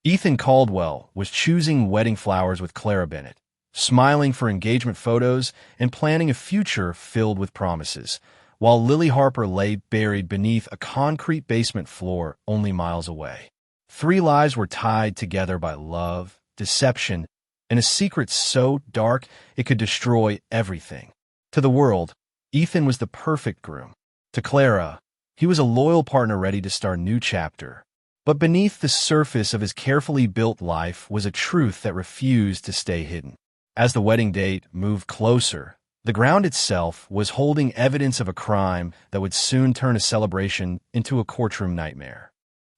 Ethan Caldwell was choosing wedding flowers with Clara Bennett, smiling for engagement photos and planning a future filled with promises, while Lily Harper lay buried beneath a concrete basement floor only miles away. Three lives were tied together by love, deception, and a secret so dark it could destroy everything. To the world, Ethan was the perfect groom. To Clara, he was a loyal partner ready to start a new chapter. But beneath the surface of his carefully built life was a truth that refused to stay hidden. As the wedding date moved closer, the ground itself was holding evidence of a crime that would soon turn a celebration into a courtroom nightmare.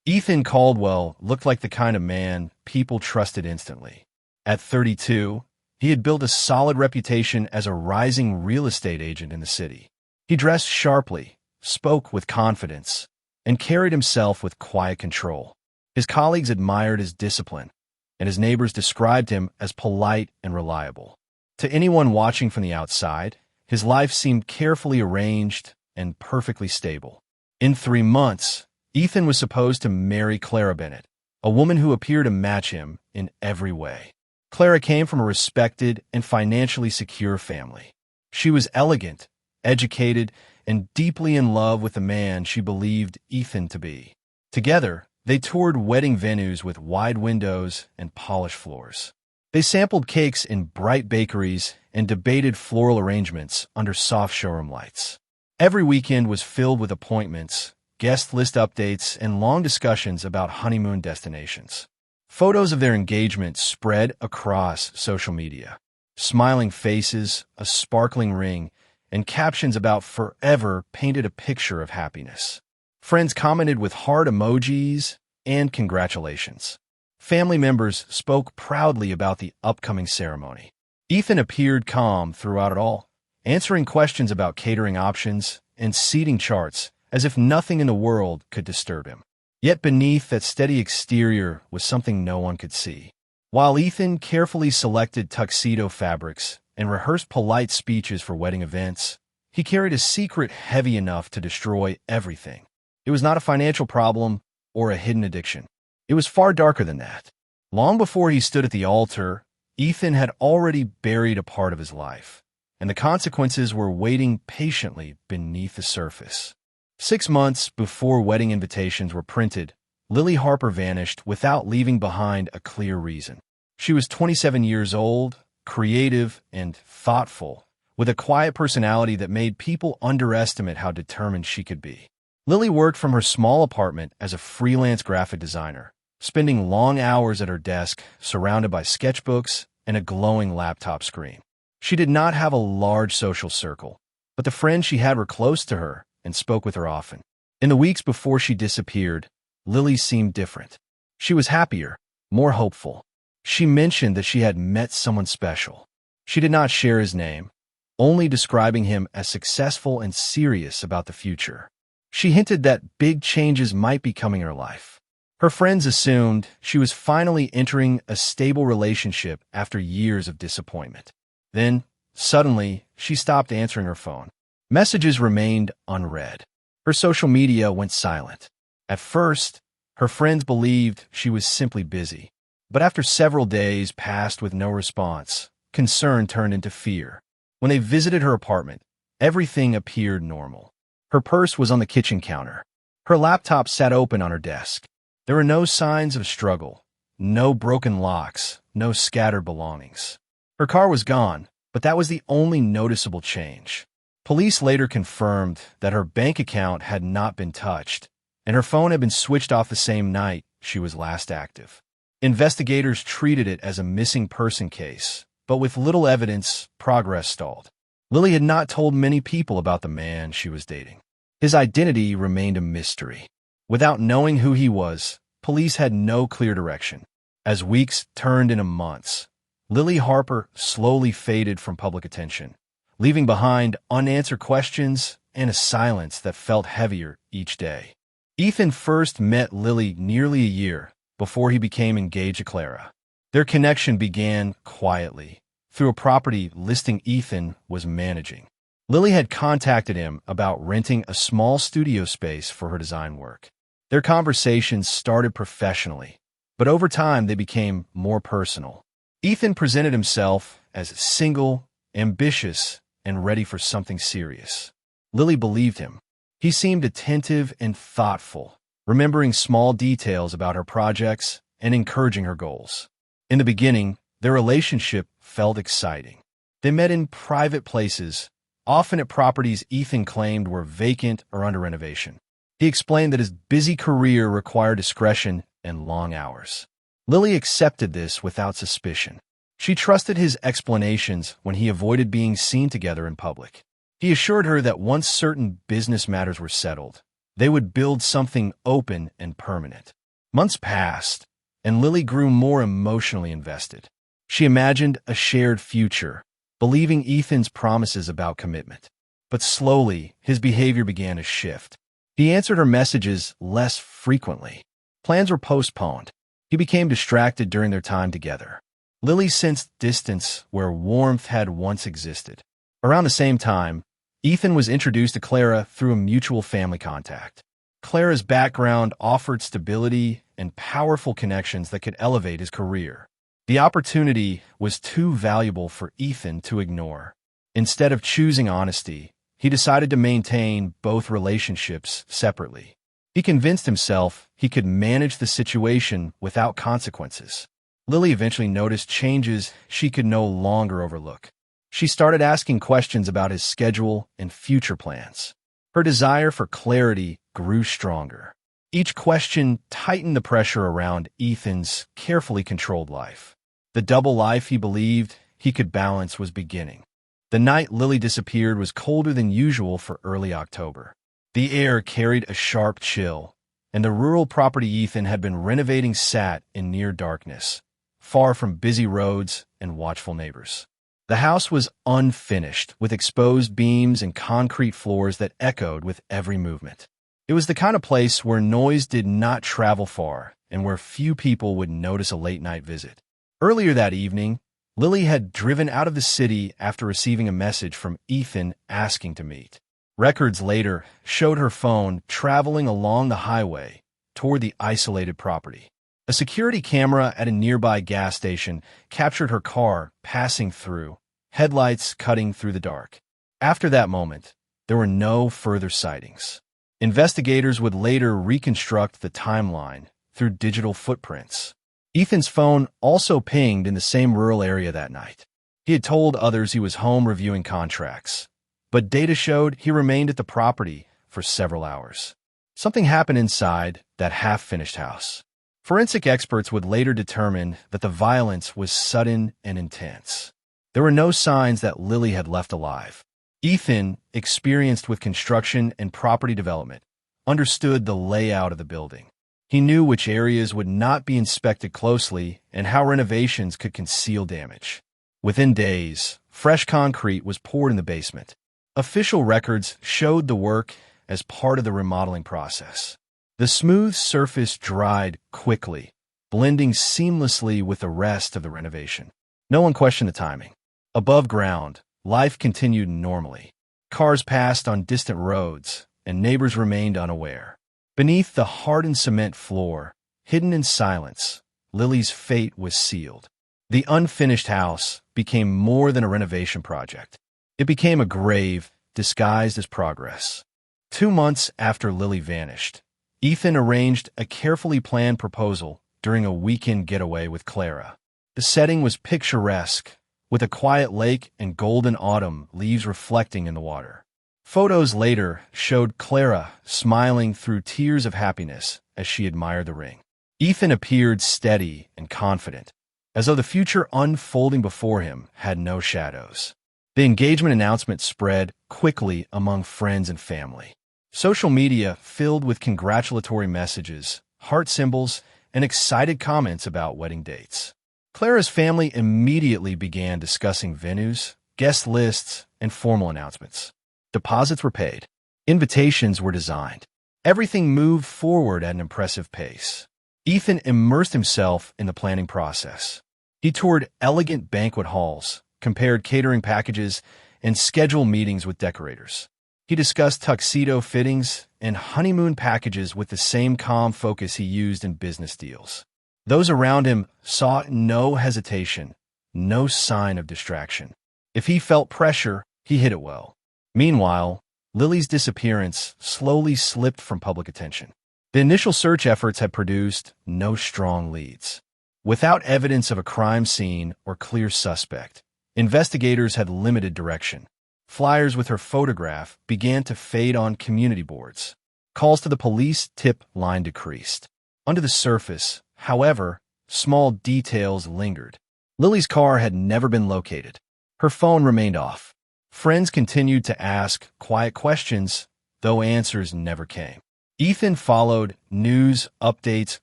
Ethan Caldwell looked like the kind of man people trusted instantly. At 32, he had built a solid reputation as a rising real estate agent in the city. He dressed sharply, spoke with confidence, and carried himself with quiet control. His colleagues admired his discipline, and his neighbors described him as polite and reliable. To anyone watching from the outside, his life seemed carefully arranged and perfectly stable. In 3 months, Ethan was supposed to marry Clara Bennett, a woman who appeared to match him in every way. Clara came from a respected and financially secure family. She was elegant, educated, and deeply in love with the man she believed Ethan to be. Together, they toured wedding venues with wide windows and polished floors. They sampled cakes in bright bakeries and debated floral arrangements under soft showroom lights. Every weekend was filled with appointments, guest list updates, and long discussions about honeymoon destinations. Photos of their engagement spread across social media. Smiling faces, a sparkling ring, and captions about forever painted a picture of happiness. Friends commented with heart emojis and congratulations. Family members spoke proudly about the upcoming ceremony. Ethan appeared calm throughout it all, answering questions about catering options and seating charts as if nothing in the world could disturb him. Yet beneath that steady exterior was something no one could see. While Ethan carefully selected tuxedo fabrics and rehearsed polite speeches for wedding events, he carried a secret heavy enough to destroy everything. It was not a financial problem or a hidden addiction. It was far darker than that. Long before he stood at the altar, Ethan had already buried a part of his life, and the consequences were waiting patiently beneath the surface. 6 months before wedding invitations were printed, Lily Harper vanished without leaving behind a clear reason. She was 27 years old, creative, and thoughtful, with a quiet personality that made people underestimate how determined she could be. Lily worked from her small apartment as a freelance graphic designer, spending long hours at her desk surrounded by sketchbooks and a glowing laptop screen. She did not have a large social circle, but the friends she had were close to her and spoke with her often. In the weeks before she disappeared, Lily seemed different. She was happier, more hopeful. She mentioned that she had met someone special. She did not share his name, only describing him as successful and serious about the future. She hinted that big changes might be coming in her life. Her friends assumed she was finally entering a stable relationship after years of disappointment. Then, suddenly, she stopped answering her phone. Messages remained unread. Her social media went silent. At first, her friends believed she was simply busy. But after several days passed with no response, concern turned into fear. When they visited her apartment, everything appeared normal. Her purse was on the kitchen counter. Her laptop sat open on her desk. There were no signs of struggle, no broken locks, no scattered belongings. Her car was gone, but that was the only noticeable change. Police later confirmed that her bank account had not been touched, and her phone had been switched off the same night she was last active. Investigators treated it as a missing person case, but with little evidence, progress stalled. Lily had not told many people about the man she was dating. His identity remained a mystery. Without knowing who he was, police had no clear direction. As weeks turned into months, Lily Harper slowly faded from public attention, leaving behind unanswered questions and a silence that felt heavier each day. Ethan first met Lily nearly a year before he became engaged to Clara. Their connection began quietly, through a property listing Ethan was managing. Lily had contacted him about renting a small studio space for her design work. Their conversations started professionally, but over time they became more personal. Ethan presented himself as single, ambitious, and ready for something serious. Lily believed him. He seemed attentive and thoughtful, remembering small details about her projects and encouraging her goals. In the beginning, their relationship felt exciting. They met in private places, often at properties Ethan claimed were vacant or under renovation. He explained that his busy career required discretion and long hours. Lily accepted this without suspicion. She trusted his explanations when he avoided being seen together in public. He assured her that once certain business matters were settled, they would build something open and permanent. Months passed, and Lily grew more emotionally invested. She imagined a shared future, believing Ethan's promises about commitment. But slowly, his behavior began to shift. He answered her messages less frequently. Plans were postponed. He became distracted during their time together. Lily sensed distance where warmth had once existed. Around the same time, Ethan was introduced to Clara through a mutual family contact. Clara's background offered stability and powerful connections that could elevate his career. The opportunity was too valuable for Ethan to ignore. Instead of choosing honesty, he decided to maintain both relationships separately. He convinced himself he could manage the situation without consequences. Lily eventually noticed changes she could no longer overlook. She started asking questions about his schedule and future plans. Her desire for clarity grew stronger. Each question tightened the pressure around Ethan's carefully controlled life. The double life he believed he could balance was beginning. The night Lily disappeared was colder than usual for early October. The air carried a sharp chill, and the rural property Ethan had been renovating sat in near darkness, far from busy roads and watchful neighbors. The house was unfinished, with exposed beams and concrete floors that echoed with every movement. It was the kind of place where noise did not travel far and where few people would notice a late-night visit. Earlier that evening, Lily had driven out of the city after receiving a message from Ethan asking to meet. Records later showed her phone traveling along the highway toward the isolated property. A security camera at a nearby gas station captured her car passing through, headlights cutting through the dark. After that moment, there were no further sightings. Investigators would later reconstruct the timeline through digital footprints. Ethan's phone also pinged in the same rural area that night. He had told others he was home reviewing contracts, but data showed he remained at the property for several hours. Something happened inside that half-finished house. Forensic experts would later determine that the violence was sudden and intense. There were no signs that Lily had left alive. Ethan, experienced with construction and property development, understood the layout of the building. He knew which areas would not be inspected closely and how renovations could conceal damage. Within days, fresh concrete was poured in the basement. Official records showed the work as part of the remodeling process. The smooth surface dried quickly, blending seamlessly with the rest of the renovation. No one questioned the timing. Above ground, life continued normally. Cars passed on distant roads, and neighbors remained unaware. Beneath the hardened cement floor, hidden in silence, Lily's fate was sealed. The unfinished house became more than a renovation project. It became a grave disguised as progress. 2 months after Lily vanished, Ethan arranged a carefully planned proposal during a weekend getaway with Clara. The setting was picturesque, with a quiet lake and golden autumn leaves reflecting in the water. Photos later showed Clara smiling through tears of happiness as she admired the ring. Ethan appeared steady and confident, as though the future unfolding before him had no shadows. The engagement announcement spread quickly among friends and family. Social media filled with congratulatory messages, heart symbols, and excited comments about wedding dates. Clara's family immediately began discussing venues, guest lists, and formal announcements. Deposits were paid. Invitations were designed. Everything moved forward at an impressive pace. Ethan immersed himself in the planning process. He toured elegant banquet halls, compared catering packages, and scheduled meetings with decorators. He discussed tuxedo fittings and honeymoon packages with the same calm focus he used in business deals. Those around him saw no hesitation, no sign of distraction. If he felt pressure, he hid it well. Meanwhile, Lily's disappearance slowly slipped from public attention. The initial search efforts had produced no strong leads. Without evidence of a crime scene or clear suspect, investigators had limited direction. Flyers with her photograph began to fade on community boards. Calls to the police tip line decreased. Under the surface, however, small details lingered. Lily's car had never been located. Her phone remained off. Friends continued to ask quiet questions, though answers never came. Ethan followed news updates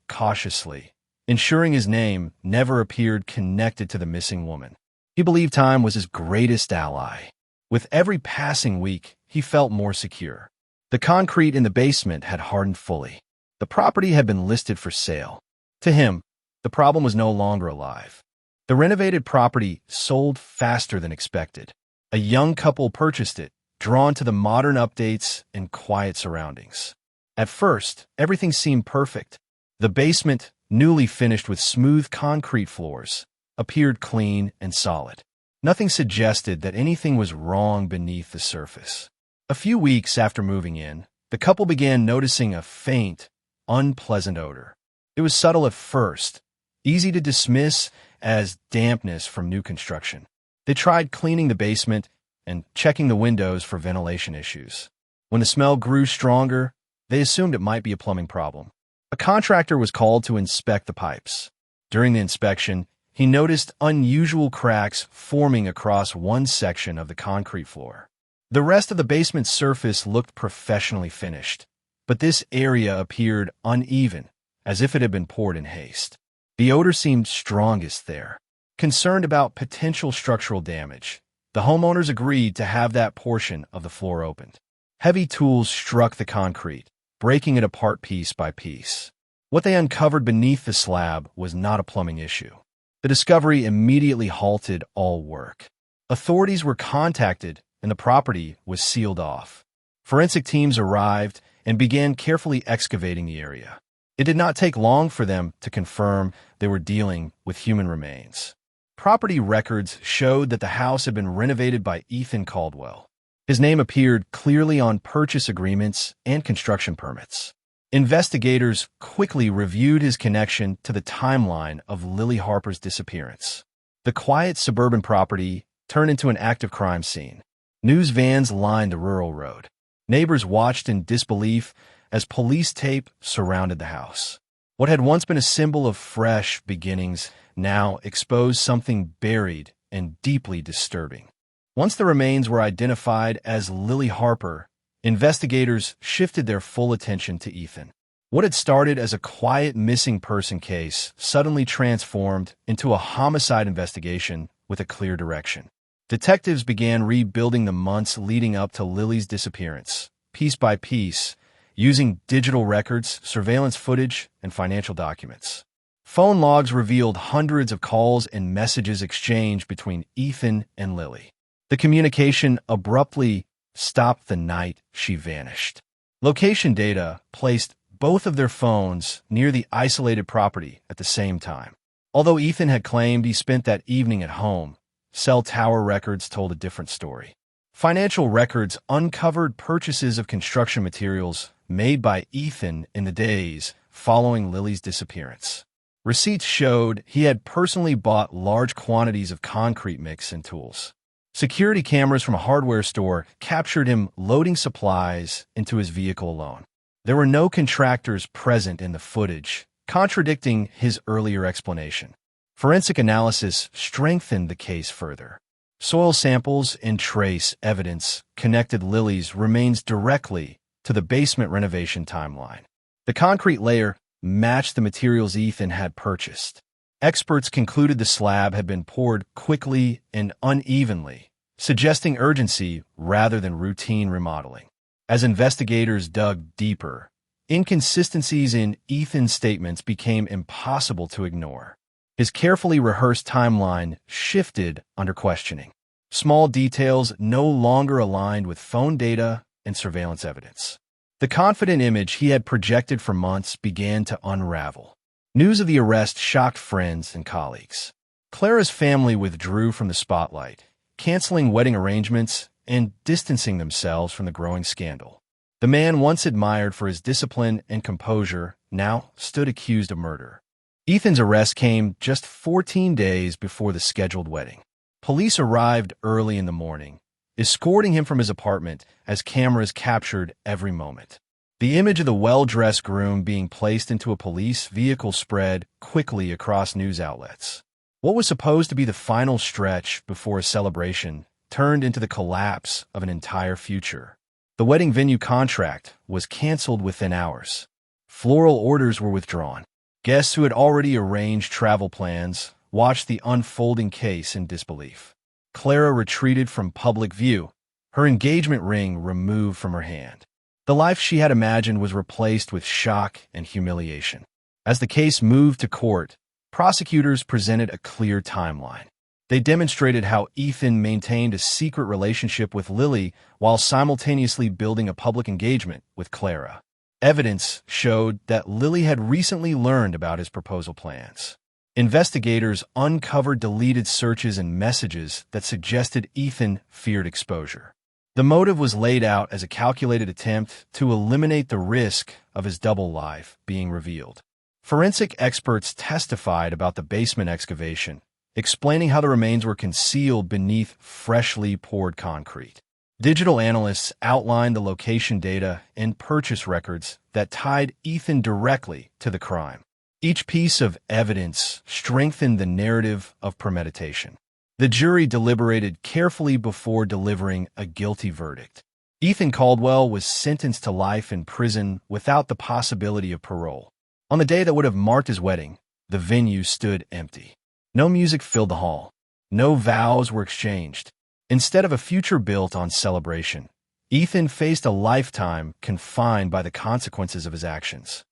cautiously, ensuring his name never appeared connected to the missing woman. He believed time was his greatest ally. With every passing week, he felt more secure. The concrete in the basement had hardened fully. The property had been listed for sale. To him, the problem was no longer alive. The renovated property sold faster than expected. A young couple purchased it, drawn to the modern updates and quiet surroundings. At first, everything seemed perfect. The basement, newly finished with smooth concrete floors, appeared clean and solid. Nothing suggested that anything was wrong beneath the surface. A few weeks after moving in, the couple began noticing a faint, unpleasant odor. It was subtle at first, easy to dismiss as dampness from new construction. They tried cleaning the basement and checking the windows for ventilation issues. When the smell grew stronger, they assumed it might be a plumbing problem. A contractor was called to inspect the pipes. During the inspection, he noticed unusual cracks forming across one section of the concrete floor. The rest of the basement's surface looked professionally finished, but this area appeared uneven, as if it had been poured in haste. The odor seemed strongest there. Concerned about potential structural damage, the homeowners agreed to have that portion of the floor opened. Heavy tools struck the concrete, breaking it apart piece by piece. What they uncovered beneath the slab was not a plumbing issue. The discovery immediately halted all work. Authorities were contacted, and the property was sealed off. Forensic teams arrived and began carefully excavating the area. It did not take long for them to confirm they were dealing with human remains. Property records showed that the house had been renovated by Ethan Caldwell. His name appeared clearly on purchase agreements and construction permits. Investigators quickly reviewed his connection to the timeline of Lily Harper's disappearance. The quiet suburban property turned into an active crime scene. News vans lined the rural road. Neighbors watched in disbelief as police tape surrounded the house. What had once been a symbol of fresh beginnings now exposed something buried and deeply disturbing. Once the remains were identified as Lily Harper, investigators shifted their full attention to Ethan. What had started as a quiet missing person case suddenly transformed into a homicide investigation with a clear direction. Detectives began rebuilding the months leading up to Lily's disappearance, piece by piece, using digital records, surveillance footage, and financial documents. Phone logs revealed hundreds of calls and messages exchanged between Ethan and Lily. The communication abruptly stopped the night she vanished. Location data placed both of their phones near the isolated property at the same time. Although Ethan had claimed he spent that evening at home, cell tower records told a different story. Financial records uncovered purchases of construction materials made by Ethan in the days following Lily's disappearance. Receipts showed he had personally bought large quantities of concrete mix and tools. Security cameras from a hardware store captured him loading supplies into his vehicle alone. There were no contractors present in the footage, contradicting his earlier explanation. Forensic analysis strengthened the case further. Soil samples and trace evidence connected Lily's remains directly to the basement renovation timeline. The concrete layer matched the materials Ethan had purchased. Experts concluded the slab had been poured quickly and unevenly, suggesting urgency rather than routine remodeling. As investigators dug deeper, inconsistencies in Ethan's statements became impossible to ignore. His carefully rehearsed timeline shifted under questioning. Small details no longer aligned with phone data and surveillance evidence. The confident image he had projected for months began to unravel. News of the arrest shocked friends and colleagues. Clara's family withdrew from the spotlight, canceling wedding arrangements and distancing themselves from the growing scandal. The man once admired for his discipline and composure now stood accused of murder. Ethan's arrest came just 14 days before the scheduled wedding. Police arrived early in the morning, escorting him from his apartment as cameras captured every moment. The image of the well-dressed groom being placed into a police vehicle spread quickly across news outlets. What was supposed to be the final stretch before a celebration turned into the collapse of an entire future. The wedding venue contract was canceled within hours. Floral orders were withdrawn. Guests who had already arranged travel plans watched the unfolding case in disbelief. Clara retreated from public view, her engagement ring removed from her hand. The life she had imagined was replaced with shock and humiliation. As the case moved to court, prosecutors presented a clear timeline. They demonstrated how Ethan maintained a secret relationship with Lily while simultaneously building a public engagement with Clara. Evidence showed that Lily had recently learned about his proposal plans. Investigators uncovered deleted searches and messages that suggested Ethan feared exposure. The motive was laid out as a calculated attempt to eliminate the risk of his double life being revealed. Forensic experts testified about the basement excavation, explaining how the remains were concealed beneath freshly poured concrete. Digital analysts outlined the location data and purchase records that tied Ethan directly to the crime. Each piece of evidence strengthened the narrative of premeditation. The jury deliberated carefully before delivering a guilty verdict. Ethan Caldwell was sentenced to life in prison without the possibility of parole. On the day that would have marked his wedding, the venue stood empty. No music filled the hall. No vows were exchanged. Instead of a future built on celebration, Ethan faced a lifetime confined by the consequences of his actions.